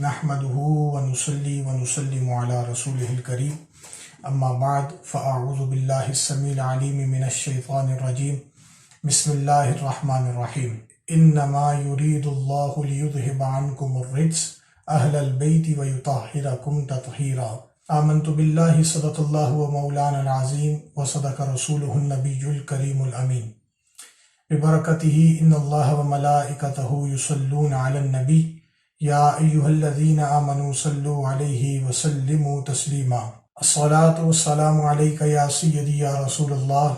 نحمده ونصلي ونسلم على رسوله الكريم اما بعد فاعوذ بالله السميع العليم من الشيطان الرجيم بسم الله الرحمن الرحيم انما يريد الله ليذهب عنكم الرجس اهل البيت ويطهركم تطهيرا آمنت بالله صدق الله ومولانا العظيم وصدق رسوله النبي الكريم الامين ببركته ان الله وملائكته يصلون على النبي یا ایہا الذین آمنوا صلوا علیہ وسلموا تسلیما الصلاة والسلام علیک یا سیدی یا رسول اللہ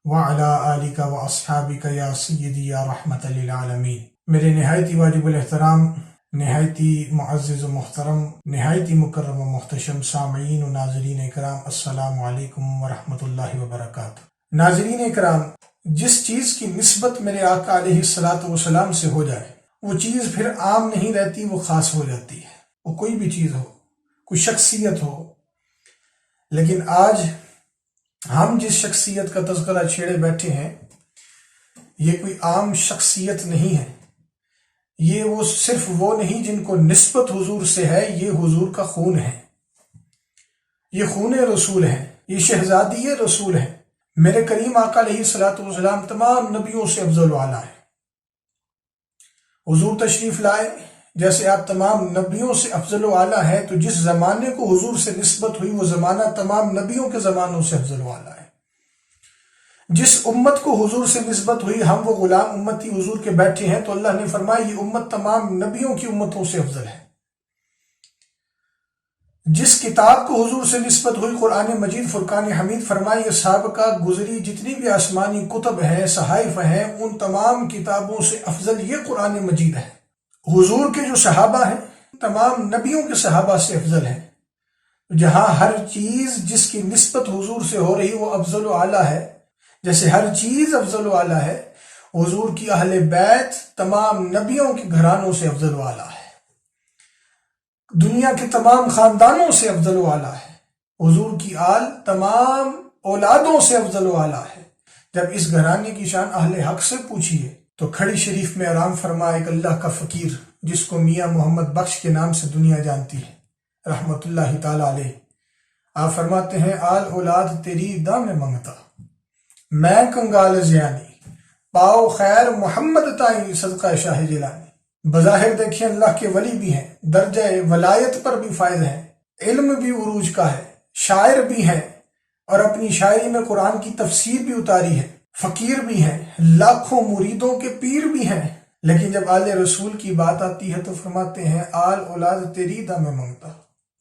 وعلا آلک واصحابک یا سیدی یا رحمت للعالمین۔ میرے نہایتی واجب الاحترام، نہایتی معزز و محترم، نہایتی مکرم و محتشم سامعین و ناظرین اکرام، السلام علیکم ورحمت اللہ وبرکاتہ۔ ناظرین اکرام، جس چیز کی نسبت میرے آقا علیہ السلام سے ہو جائے وہ چیز پھر عام نہیں رہتی، وہ خاص ہو جاتی ہے۔ وہ کوئی بھی چیز ہو، کوئی شخصیت ہو، لیکن آج ہم جس شخصیت کا تذکرہ چھیڑے بیٹھے ہیں یہ کوئی عام شخصیت نہیں ہے، یہ وہ صرف وہ نہیں جن کو نسبت حضور سے ہے، یہ حضور کا خون ہے، یہ خون رسول ہے، یہ شہزادی رسول ہے۔ میرے کریم آقا علیہ السلام تمام نبیوں سے افضل و اعلیٰ ہے۔ حضور تشریف لائے، جیسے آپ تمام نبیوں سے افضل و اعلیٰ ہے، تو جس زمانے کو حضور سے نسبت ہوئی وہ زمانہ تمام نبیوں کے زمانوں سے افضل و اعلیٰ ہے۔ جس امت کو حضور سے نسبت ہوئی، ہم وہ غلام امتی حضور کے بیٹھے ہیں، تو اللہ نے فرمایا یہ امت تمام نبیوں کی امتوں سے افضل ہے۔ جس کتاب کو حضور سے نسبت ہوئی، قرآن مجید فرقان حمید، فرمایا یہ سابقہ گزری جتنی بھی آسمانی کتب ہیں، صحائف ہیں، ان تمام کتابوں سے افضل یہ قرآن مجید ہے۔ حضور کے جو صحابہ ہیں تمام نبیوں کے صحابہ سے افضل ہیں۔ جہاں ہر چیز جس کی نسبت حضور سے ہو رہی وہ افضل و اعلیٰ ہے، جیسے ہر چیز افضل و اعلیٰ ہے، حضور کی اہل بیت تمام نبیوں کے گھرانوں سے افضل و اعلیٰ ہے، دنیا کے تمام خاندانوں سے افضل و اعلیٰ ہے، حضور کی آل تمام اولادوں سے افضل و اعلیٰ ہے۔ جب اس گھرانے کی شان اہل حق سے پوچھیے تو کھڑی شریف میں آرام فرما ایک اللہ کا فقیر جس کو میاں محمد بخش کے نام سے دنیا جانتی ہے رحمت اللہ تعالی علیہ، آپ فرماتے ہیں آل اولاد تیری دام منگتا، میں کنگال زیانی پاؤ خیر محمد تائیں صدقہ شاہ جیلانی۔ بظاہر دیکھیں اللہ کے ولی بھی ہیں، درجہ ولایت پر بھی فائز ہیں، علم بھی عروج کا ہے، شاعر بھی ہیں اور اپنی شاعری میں قرآن کی تفسیر بھی اتاری ہے، فقیر بھی ہیں، لاکھوں مریدوں کے پیر بھی ہیں، لیکن جب آل رسول کی بات آتی ہے تو فرماتے ہیں آل اولاد تیری دا میں منگتا۔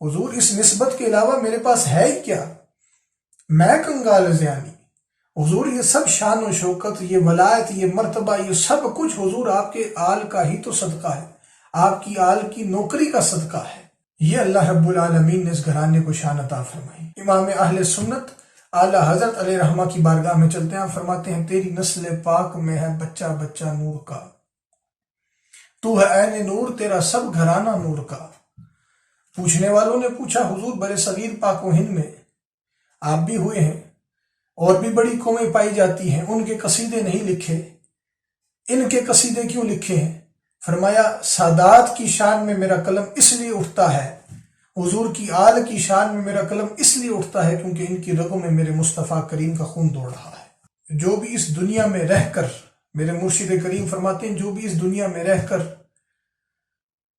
حضور اس نسبت کے علاوہ میرے پاس ہے ہی کیا، میں کنگال زیانی۔ حضور یہ سب شان و شوکت، یہ ولایت، یہ مرتبہ، یہ سب کچھ حضور آپ کے آل کا ہی تو صدقہ ہے، آپ کی آل کی نوکری کا صدقہ ہے۔ یہ اللہ رب العالمین نے اس گھرانے کو شان عطا فرمائی۔ امام اہل سنت اعلیٰ حضرت علیہ رحمہ کی بارگاہ میں چلتے ہیں، فرماتے ہیں تیری نسل پاک میں ہے بچہ بچہ نور کا، تو ہے عین نور تیرا سب گھرانہ نور کا۔ پوچھنے والوں نے پوچھا حضور برے صغیر پاک و ہند میں آپ بھی ہوئے ہیں، اور بھی بڑی قومیں پائی جاتی ہیں، ان کے قصیدے نہیں لکھے، ان کے قصیدے کیوں لکھے ہیں؟ فرمایا سادات کی شان میں میرا قلم اس لیے اٹھتا ہے، حضور کی آل کی شان میں میرا قلم اس لیے اٹھتا ہے کیونکہ ان کی رگوں میں میرے مصطفیٰ کریم کا خون دوڑ رہا ہے۔ جو بھی اس دنیا میں رہ کر، میرے مرشد کریم فرماتے ہیں جو بھی اس دنیا میں رہ کر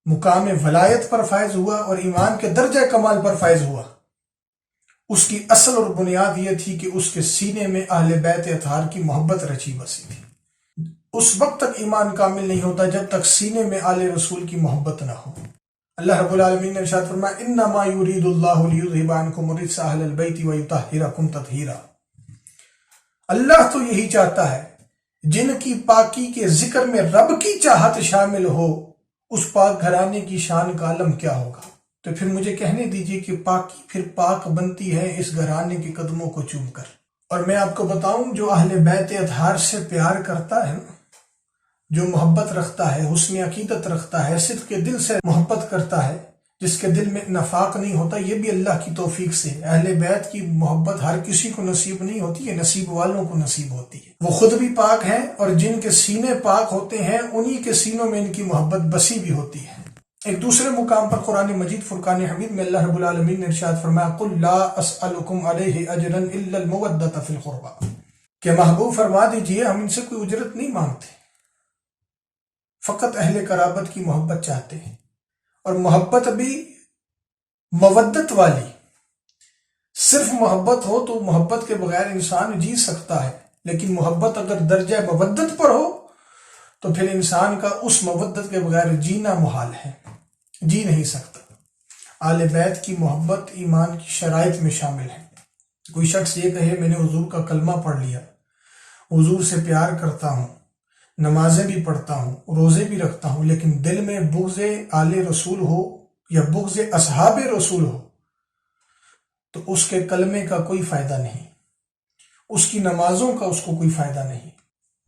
مقام ولایت پر فائز ہوا اور ایمان کے درجہ کمال پر فائز ہوا، اس کی اصل اور بنیاد یہ تھی کہ اس کے سینے میں اہل بیت اطہار کی محبت رچی بسی تھی۔ اس وقت تک ایمان کامل نہیں ہوتا جب تک سینے میں آل رسول کی محبت نہ ہو۔ اللہ رب العالمین نے ارشاد فرمایا انما یرید اللہ لیذھب عنکم الرجس اہل البیت ویطہرکم تطہیرا۔ اللہ تو یہی چاہتا ہے جن کی پاکی کے ذکر میں رب کی چاہت شامل ہو، اس پاک گھرانے کی شان کا علم کیا ہوگا۔ تو پھر مجھے کہنے دیجئے کہ پاکی پھر پاک بنتی ہے اس گھرانے کے قدموں کو چوم کر۔ اور میں آپ کو بتاؤں جو اہل بیت اطہار سے پیار کرتا ہے، جو محبت رکھتا ہے، حسن عقیدت رکھتا ہے، صدق کے دل سے محبت کرتا ہے، جس کے دل میں نفاق نہیں ہوتا، یہ بھی اللہ کی توفیق سے۔ اہل بیت کی محبت ہر کسی کو نصیب نہیں ہوتی، یہ نصیب والوں کو نصیب ہوتی ہے۔ وہ خود بھی پاک ہیں اور جن کے سینے پاک ہوتے ہیں انہی کے سینوں میں ان کی محبت بسی بھی ہوتی ہے۔ ایک دوسرے مقام پر قرآن مجید فرقان حمید میں اللہ رب العالمین نے ارشاد فرمایا قل لا اسألکم علیہ اجرا الا المودۃ فی القربى، کہ محبوب فرما دیجئے ہم ان سے کوئی اجرت نہیں مانگتے، فقط اہل قرابت کی محبت چاہتے ہیں، اور محبت بھی مودت والی۔ صرف محبت ہو تو محبت کے بغیر انسان جی سکتا ہے، لیکن محبت اگر درجہ مودت پر ہو تو پھر انسان کا اس مودت کے بغیر جینا محال ہے، جی نہیں سکتا۔ آل بیت کی محبت ایمان کی شرائط میں شامل ہے۔ کوئی شخص یہ کہے میں نے حضور کا کلمہ پڑھ لیا، حضور سے پیار کرتا ہوں، نمازیں بھی پڑھتا ہوں، روزے بھی رکھتا ہوں، لیکن دل میں بغض آل رسول ہو یا بغض اصحاب رسول ہو تو اس کے کلمے کا کوئی فائدہ نہیں، اس کی نمازوں کا اس کو کوئی فائدہ نہیں۔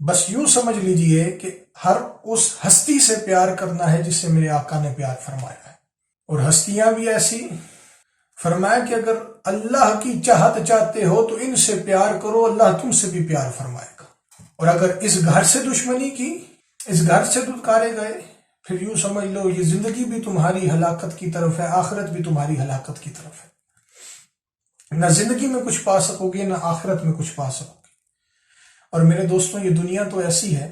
بس یوں سمجھ لیجئے کہ ہر اس ہستی سے پیار کرنا ہے جس سے میرے آقا نے پیار فرمایا ہے، اور ہستیاں بھی ایسی فرمایا کہ اگر اللہ کی چاہت چاہتے ہو تو ان سے پیار کرو، اللہ تم سے بھی پیار فرمائے گا۔ اور اگر اس گھر سے دشمنی کی، اس گھر سے دھتکارے گئے، پھر یوں سمجھ لو یہ زندگی بھی تمہاری ہلاکت کی طرف ہے، آخرت بھی تمہاری ہلاکت کی طرف ہے۔ نہ زندگی میں کچھ پا سکو گے، نہ آخرت میں کچھ پا سکو گے۔ اور میرے دوستوں یہ دنیا تو ایسی ہے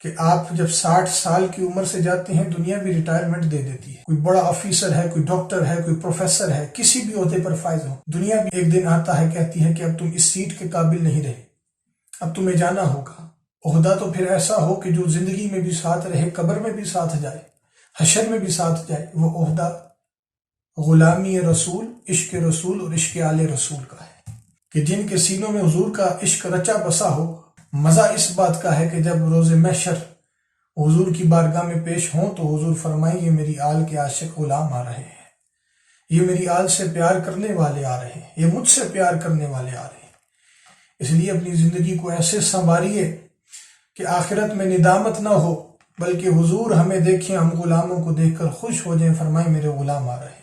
کہ آپ جب 60 سال کی عمر سے جاتے ہیں دنیا بھی ریٹائرمنٹ دے دیتی ہے۔ کوئی بڑا آفیسر ہے، کوئی ڈاکٹر ہے، کوئی پروفیسر ہے، کسی بھی عہدے پر فائز ہو، دنیا بھی ایک دن آتا ہے کہتی ہے کہ اب تم اس سیٹ کے قابل نہیں رہے، اب تمہیں جانا ہوگا۔ عہدہ تو پھر ایسا ہو کہ جو زندگی میں بھی ساتھ رہے، قبر میں بھی ساتھ جائے، حشر میں بھی ساتھ جائے۔ وہ عہدہ غلامی رسول، عشق رسول اور عشق آل رسول کا ہے، کہ جن کے سینوں میں حضور کا عشق رچا بسا ہو۔ مزہ اس بات کا ہے کہ جب روز محشر حضور کی بارگاہ میں پیش ہوں تو حضور فرمائیں یہ میری آل کے عاشق غلام آ رہے ہیں، یہ میری آل سے پیار کرنے والے آ رہے ہیں، یہ مجھ سے پیار کرنے والے آ رہے ہیں۔ اس لیے اپنی زندگی کو ایسے سنواریے کہ آخرت میں ندامت نہ ہو، بلکہ حضور ہمیں دیکھیں، ہم غلاموں کو دیکھ کر خوش ہو جائیں، فرمائیں میرے غلام آ رہے ہیں۔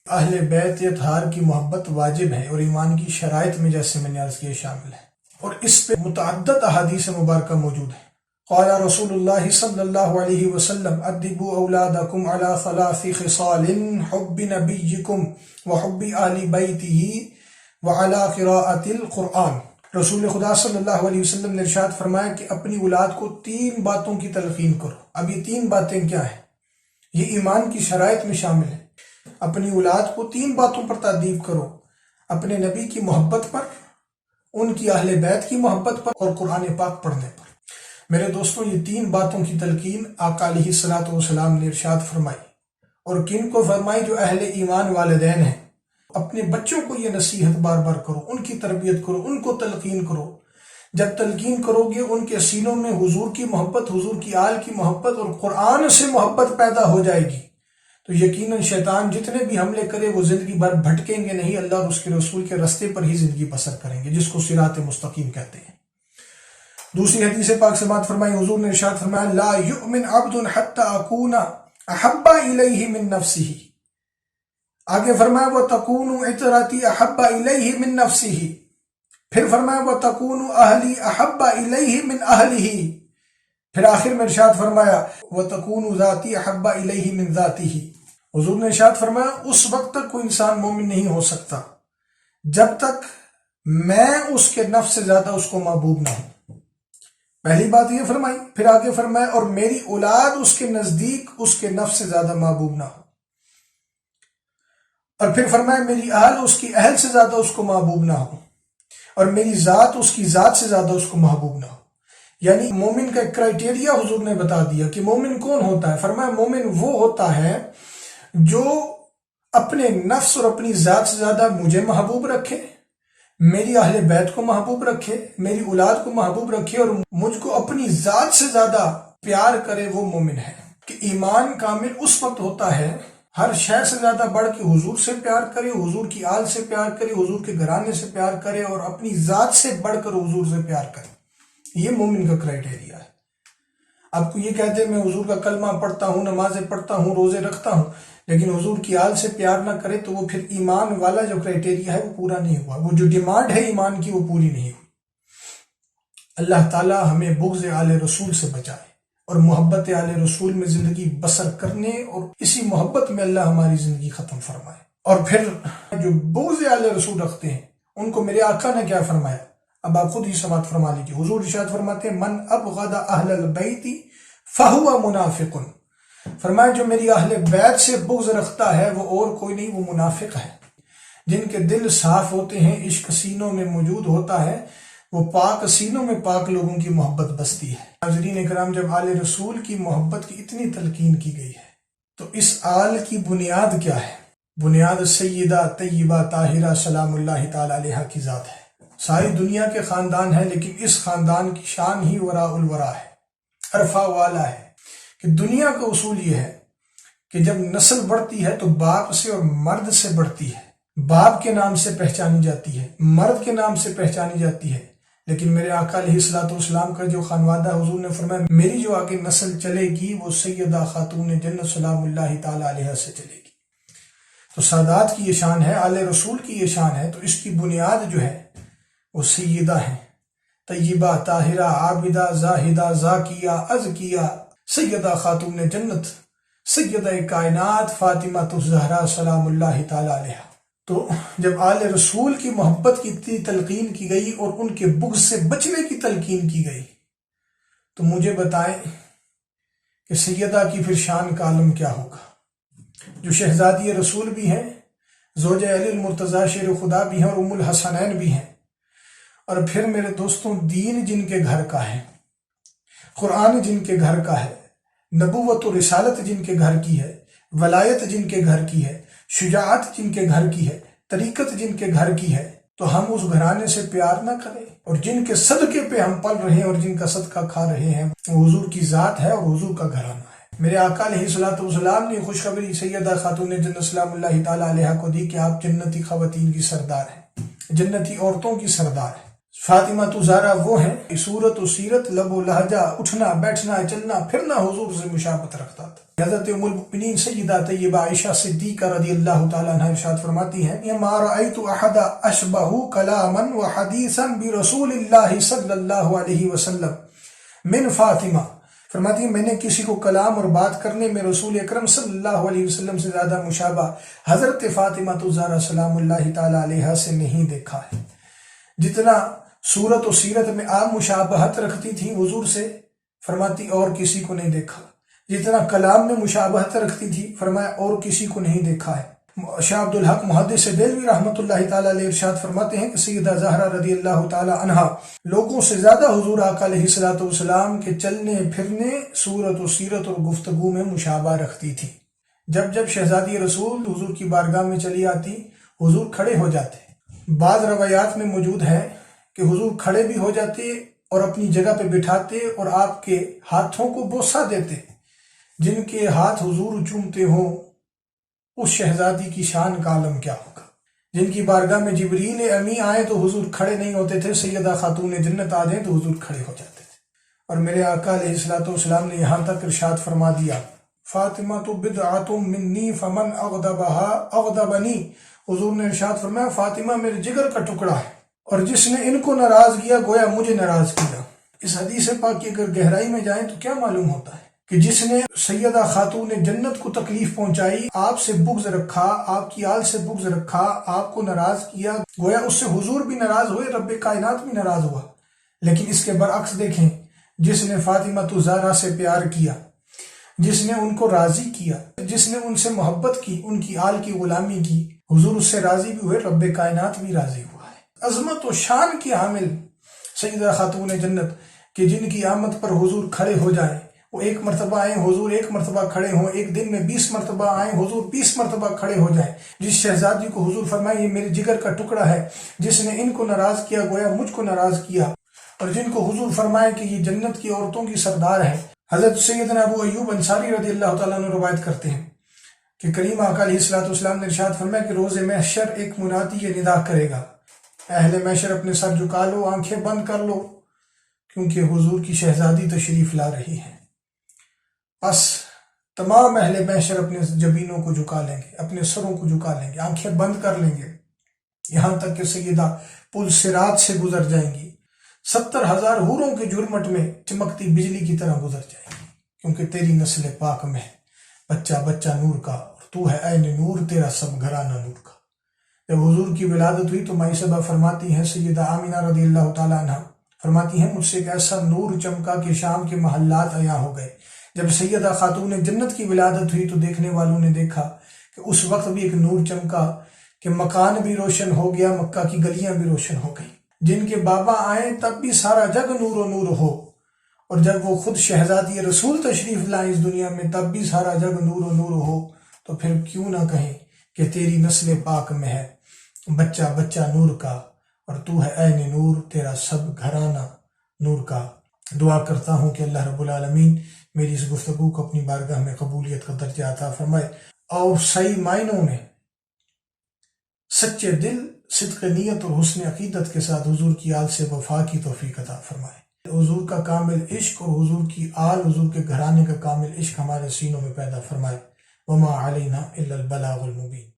اہل بیت اطہار کی محبت واجب ہے اور ایمان کی شرائط میں جیسے میں نے عرض کیا شامل ہے، اور اس پہ متعدد احادیث مبارکہ موجود ہیں۔ قال رسول اللہ صلی اللہ علیہ وسلم ادبوا اولادکم علی 3 خصال حب نبیکم وحب اہل بیتہ وعلی قراءۃ القرآن۔ رسول خدا صلی اللہ علیہ وسلم نے ارشاد فرمایا کہ اپنی اولاد کو 3 باتوں کی تلقین کرو۔ اب یہ 3 باتیں کیا ہیں؟ یہ ایمان کی شرائط میں شامل ہے۔ اپنی اولاد کو 3 باتوں پر تادیب کرو، اپنے نبی کی محبت پر، ان کی اہل بیت کی محبت پر، اور قرآن پاک پڑھنے پر۔ میرے دوستوں یہ 3 باتوں کی تلقین آقا علیہ الصلوۃ والسلام نے ارشاد فرمائی، اور کن کو فرمائی؟ جو اہل ایمان والدین ہیں۔ اپنے بچوں کو یہ نصیحت بار بار کرو، ان کی تربیت کرو، ان کو تلقین کرو۔ جب تلقین کرو گے ان کے سینوں میں حضور کی محبت، حضور کی آل کی محبت اور قرآن سے محبت پیدا ہو جائے گی، تو یقیناً شیطان جتنے بھی حملے کرے وہ زندگی بھر بھٹکیں گے نہیں، اللہ اور اس کے رسول کے رستے پر ہی زندگی بسر کریں گے، جس کو صراط مستقیم کہتے ہیں۔ دوسری حدیث پاک سے بات فرمائی، حضور نے ارشاد فرمایا لا یؤمن عبد حتی اکون احب الیہ من نفسہ۔ آگے فرمایا وتکون عطرتی احب الیہ من نفسہ، پھر فرمایا وتکون اہلی احب الیہ من اہلہ، پھر آخر میں ارشاد فرمایا وتکون ذاتی احب الیہ من ذاتہ۔ حضور نے ارشاد فرمایا اس وقت تک کوئی انسان مومن نہیں ہو سکتا جب تک میں اس کے نفس سے زیادہ اس کو محبوب نہ ہوں۔ پہلی بات یہ فرمائی، پھر آگے فرمایا اور میری اولاد اس کے نزدیک اس کے نفس سے زیادہ محبوب نہ ہو، اور پھر فرمایا میری اہل اس کی اہل سے زیادہ اس کو محبوب نہ ہو، اور میری ذات اس کی ذات سے زیادہ اس کو محبوب نہ ہو۔ یعنی مومن کا کرائٹیریا حضور نے بتا دیا کہ مومن کون ہوتا ہے۔ فرمایا مومن وہ ہوتا ہے جو اپنے نفس اور اپنی ذات سے زیادہ مجھے محبوب رکھے، میری اہل بیت کو محبوب رکھے، میری اولاد کو محبوب رکھے، اور مجھ کو اپنی ذات سے زیادہ پیار کرے، وہ مومن ہے۔ کہ ایمان کامل اس وقت ہوتا ہے ہر شے سے زیادہ بڑھ کے حضور سے پیار کرے، حضور کی آل سے پیار کرے، حضور کے گھرانے سے پیار کرے، اور اپنی ذات سے بڑھ کر حضور سے پیار کرے۔ یہ مومن کا کرائٹیریا ہے۔ آپ کو یہ کہتے ہیں میں حضور کا کلمہ پڑھتا ہوں، نمازیں پڑھتا ہوں، روزے رکھتا ہوں، لیکن حضور کی آل سے پیار نہ کرے تو وہ پھر ایمان والا جو کرائٹیریا ہے وہ پورا نہیں ہوا، وہ جو ڈیمانڈ ہے ایمان کی وہ پوری نہیں ہوئی۔ اللہ تعالی ہمیں بغض آل رسول سے بچائے، اور محبت آل رسول میں زندگی بسر کرنے اور اسی محبت میں اللہ ہماری زندگی ختم فرمائے۔ اور پھر جو بغض آل رسول رکھتے ہیں ان کو میرے آقا نے کیا فرمایا، اب آپ خود ہی سماعت فرما لیجیے۔ حضور ارشاد فرماتے ہیں من ابغض اہل البیت فہو منافق، فرمایا جو میری اہل بیت سے بغض رکھتا ہے وہ اور کوئی نہیں، وہ منافق ہے۔ جن کے دل صاف ہوتے ہیں، عشق سینوں میں موجود ہوتا ہے، وہ پاک سینوں میں پاک لوگوں کی محبت بستی ہے۔ ناظرین اکرام، جب آل رسول کی محبت کی اتنی تلقین کی گئی ہے تو اس آل کی بنیاد کیا ہے؟ بنیاد سیدہ طیبہ طاہرہ سلام اللہ تعالی علیہا کی ذات ہے۔ ساری دنیا کے خاندان ہیں لیکن اس خاندان کی شان ہی وراء الورا ہے، عرفہ والا ہے، کہ دنیا کا اصول یہ ہے کہ جب نسل بڑھتی ہے تو باپ سے اور مرد سے بڑھتی ہے، باپ کے نام سے پہچانی جاتی ہے، مرد کے نام سے پہچانی جاتی ہے۔ لیکن میرے آقا علیہ الصلوۃ والسلام کا جو خانوادہ، حضور نے فرمایا میری جو آگے نسل چلے گی وہ سیدہ خاتون جنت سلام اللہ تعالی علیہ سے چلے گی۔ تو سادات کی یہ شان ہے، آل رسول کی یہ شان ہے، تو اس کی بنیاد جو ہے وہ سیدہ ہیں، طیبہ طاہرہ عابدہ زاہدہ زاکیہ ازکیہ سیدہ خاتون جنت سیدہ کائنات فاطمہ الزہرا سلام اللہ تعالی علیہ۔ تو جب آل رسول کی محبت کی اتنی تلقین کی گئی اور ان کے بغض سے بچنے کی تلقین کی گئی تو مجھے بتائیں کہ سیدہ کی پھر شان کا عالم کیا ہوگا، جو شہزادی رسول بھی ہیں، زوجہ علی المرتضیٰ شیر خدا بھی ہیں اور ام الحسنین بھی ہیں، اور پھر میرے دوستوں دین جن کے گھر کا ہے، قرآن جن کے گھر کا ہے، نبوت و رسالت جن کے گھر کی ہے، ولایت جن کے گھر کی ہے، شجاعت جن کے گھر کی ہے، طریقت جن کے گھر کی ہے، تو ہم اس گھرانے سے پیار نہ کریں؟ اور جن کے صدقے پہ ہم پل رہے ہیں اور جن کا صدقہ کھا رہے ہیں وہ حضور کی ذات ہے اور حضور کا گھرانہ ہے۔ میرے آقا علیہ الصلوۃ والسلام نے خوشخبری سیدہ خاتون جنت سلام اللہ تعالی علیہ کو دی کہ آپ جنتی خواتین کی سردار ہیں، جنتی عورتوں کی سردار ہیں۔ فاطمہ الزہرا وہ ہیں، صورت و سیرت لب و لہجہ اٹھنا بیٹھنا چلنا پھرنا حضور سے مشابہت رکھتا تھا۔ حضرت ام المؤمنین سیدہ طیبہ عائشہ صدیقہ رضی اللہ تعالیٰ عنہ ارشاد فرماتی ہیں ما رأیت احد اشبہ کلاما و حدیثا برسول اللہ صلی اللہ علیہ وسلم من فاطمہ، فرماتی ہیں میں نے کسی کو کلام اور بات کرنے میں رسول اکرم صلی اللہ علیہ وسلم سے زیادہ مشابہ حضرت فاطمہ الزہرا سلام اللہ تعالی علیہ سے نہیں دیکھا ہے۔ جتنا صورت و سیرت میں آپ مشابہت رکھتی تھیں حضور سے، فرماتی اور کسی کو نہیں دیکھا، جتنا کلام میں مشابہت رکھتی تھی فرمایا اور کسی کو نہیں دیکھا ہے۔ شاہ عبد الحق محدث دہلوی رحمۃ اللہ تعالی علیہ ارشاد فرماتے ہیں کہ سیدہ زہرا رضی اللہ تعالی عنہا لوگوں سے زیادہ حضور آقا علیہ الصلوۃ والسلام کے چلنے پھرنے، صورت و سیرت اور گفتگو میں مشابہ رکھتی تھی۔ جب جب شہزادی رسول حضور کی بارگاہ میں چلی آتی حضور کھڑے ہو جاتے۔ بعض روایات میں موجود ہے کہ حضور کھڑے بھی ہو جاتے اور اپنی جگہ پہ بٹھاتے اور آپ کے ہاتھوں کو بوسہ دیتے۔ جن کے ہاتھ حضور چومتے ہوں اس شہزادی کی شان کا عالم کیا ہوگا۔ جن کی بارگاہ میں جبریل امی آئے تو حضور کھڑے نہیں ہوتے تھے، سیدہ خاتون جنت آ جائیں تو حضور کھڑے ہو جاتے تھے۔ اور میرے آقا علیہ الصلوۃ والسلام نے یہاں تک ارشاد فرما دیا فاطمہ تو بدعۃ منی فمن اغضبها اغضبنی، حضور نے ارشاد فرمایا فاطمہ میرے جگر کا ٹکڑا ہے اور جس نے ان کو ناراض کیا گویا مجھے ناراض کیا۔ اس حدیث پاک کی اگر گہرائی میں جائیں تو کیا معلوم ہوتا ہے کہ جس نے سیدہ خاتون جنت کو تکلیف پہنچائی، آپ سے بغض رکھا، آپ کی آل سے بغض رکھا، آپ کو ناراض کیا، گویا اس سے حضور بھی ناراض ہوئے، رب کائنات بھی ناراض ہوا۔ لیکن اس کے برعکس دیکھیں، جس نے فاطمہ الزہرا سے پیار کیا، جس نے ان کو راضی کیا، جس نے ان سے محبت کی، ان کی آل کی غلامی کی، حضور اس سے راضی بھی ہوئے، رب کائنات بھی راضی ہوا ہے۔ عظمت و شان کی حامل سیدہ خاتون جنت کہ جن کی آمد پر حضور کھڑے ہو جائیں، وہ ایک مرتبہ آئیں حضور ایک مرتبہ کھڑے ہوں، ایک دن میں 20 مرتبہ آئیں حضور 20 مرتبہ کھڑے ہو جائیں۔ جس شہزادی کو حضور فرمائے یہ میرے جگر کا ٹکڑا ہے، جس نے ان کو ناراض کیا گویا مجھ کو ناراض کیا، اور جن کو حضور فرمائے کہ یہ جنت کی عورتوں کی سردار ہے۔ حضرت سیدنا ابو ایوب انصاری رضی اللہ تعالیٰ عنہ روایت کرتے ہیں کہ کریم آقا علیہ الصلوۃ والسلام نے ارشاد فرمایا کہ روز محشر ایک منادی یہ ندا کرے گا، اہل محشر اپنے سر جھکا لو، آنکھیں بند کر لو، کیونکہ حضور کی شہزادی تشریف لا رہی ہے۔ بس تمام اہل محشر اپنے جبینوں کو جھکا لیں گے، اپنے سروں کو جھکا لیں گے، آنکھیں بند کر لیں گے، یہاں تک کہ سیدہ پل صراط سے گزر جائیں گی، 70,000 حوروں کے جھرمٹ میں چمکتی بجلی کی طرح گزر جائیں گی۔ کیونکہ تیری نسل پاک میں ہے بچہ بچہ نور کا، اور تو ہے عین نور، تیرا سب گھرانہ نور کا۔ جب حضور کی ولادت ہوئی تو مائی صاحبہ فرماتی ہیں، سیدہ آمینہ رضی اللہ تعالیٰ عنہ فرماتی ہیں، مجھ سے ایک ایسا نور چمکا کہ شام کے محلات عیاں ہو گئے۔ جب سیدہ خاتون جنت کی ولادت ہوئی تو دیکھنے والوں نے دیکھا کہ اس وقت بھی ایک نور چمکا کہ مکان بھی روشن ہو گیا، مکہ کی گلیاں بھی روشن ہو گئی۔ جن کے بابا آئیں تب بھی سارا جگ نور و نور ہو، اور جب وہ خود شہزادی رسول تشریف لائیں اس دنیا میں تب بھی سارا جگ نور و نور ہو، تو پھر کیوں نہ کہیں کہ تیری نسل پاک میں ہے بچہ بچہ نور کا، اور تو ہے عین نور، تیرا سب گھرانہ نور کا۔ دعا کرتا ہوں کہ اللہ رب العالمین میری اس گفتگو کو اپنی بارگاہ میں قبولیت کا درجہ عطا فرمائے، اور صحیح معنوں میں سچے دل، صدق نیت اور حسن عقیدت کے ساتھ حضور کی آل سے وفا کی توفیق عطا فرمائے۔ حضور کا کامل عشق اور حضور کی آل، حضور کے گھرانے کا کامل عشق ہمارے سینوں میں پیدا فرمائے۔ وما علینا الا البلاغ المبین۔